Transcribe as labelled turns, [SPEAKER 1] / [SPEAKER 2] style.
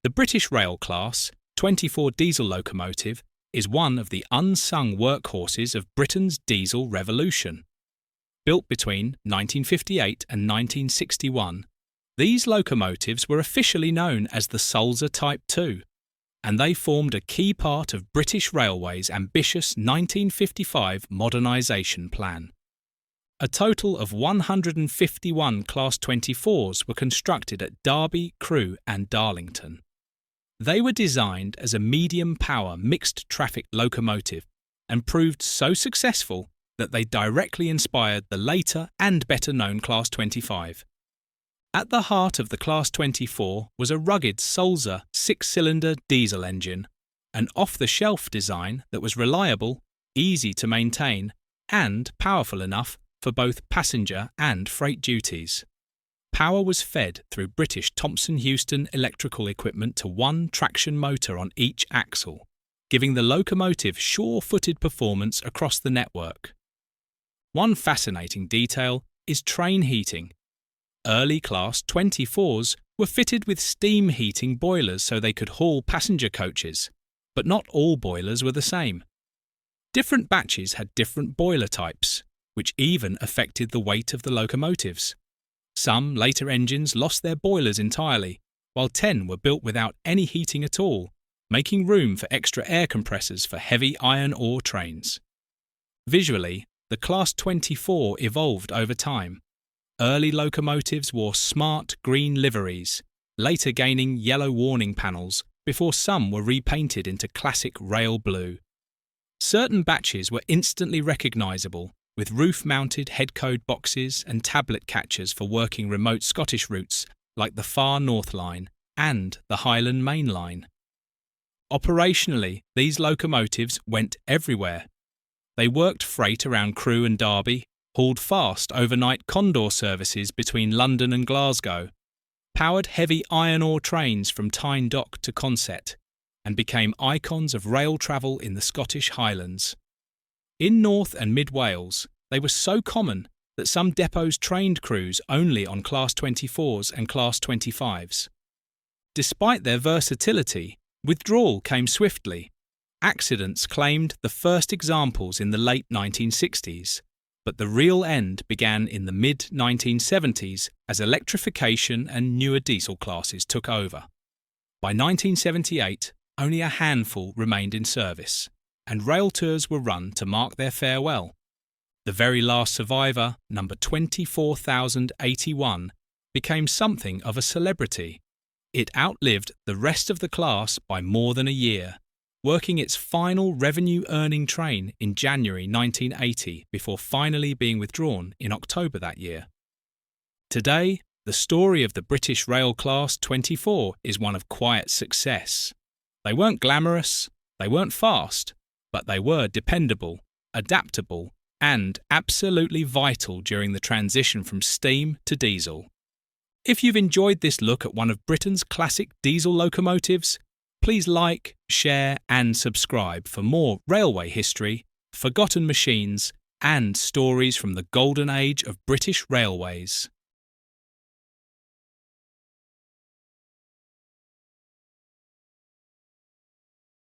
[SPEAKER 1] The British Rail Class 24 diesel locomotive is one of the unsung workhorses of Britain's diesel revolution. Built between 1958 and 1961, these locomotives were officially known as the Sulzer Type 2, and they formed a key part of British Railway's ambitious 1955 Modernisation Plan. A total of 151 Class 24s were constructed at Derby, Crewe and Darlington. They were designed as a medium-power mixed-traffic locomotive and proved so successful that they directly inspired the later and better-known Class 25. At the heart of the Class 24 was a rugged Sulzer six-cylinder diesel engine, an off-the-shelf design that was reliable, easy to maintain, and powerful enough for both passenger and freight duties. Power was fed through British Thomson-Houston electrical equipment to one traction motor on each axle, giving the locomotive sure-footed performance across the network. One fascinating detail is train heating. Early Class 24s were fitted with steam heating boilers so they could haul passenger coaches, but not all boilers were the same. Different batches had different boiler types, which even affected the weight of the locomotives. Some later engines lost their boilers entirely, while 10 were built without any heating at all, making room for extra air compressors for heavy iron ore trains. Visually, the Class 24 evolved over time. Early locomotives wore smart green liveries, later gaining yellow warning panels before some were repainted into classic rail blue. Certain batches were instantly recognisable, with roof-mounted head-code boxes and tablet catchers for working remote Scottish routes like the Far North Line and the Highland Main Line. Operationally, these locomotives went everywhere. They worked freight around Crewe and Derby, hauled fast overnight Condor services between London and Glasgow, powered heavy iron ore trains from Tyne Dock to Consett, and became icons of rail travel in the Scottish Highlands. In North and Mid Wales, they were so common that some depots trained crews only on Class 24s and Class 25s. Despite their versatility, withdrawal came swiftly. Accidents claimed the first examples in the late 1960s, but the real end began in the mid-1970s as electrification and newer diesel classes took over. By 1978, only a handful remained in service, and railtours were run to mark their farewell. The very last survivor, number 24,081, became something of a celebrity. It outlived the rest of the class by more than a year, working its final revenue-earning train in January 1980 before finally being withdrawn in October that year. Today, the story of the British Rail Class 24 is one of quiet success. They weren't glamorous, they weren't fast, but they were dependable, adaptable, and absolutely vital during the transition from steam to diesel. If you've enjoyed this look at one of Britain's classic diesel locomotives, please like, share and subscribe for more railway history, forgotten machines, and stories from the golden age of British railways.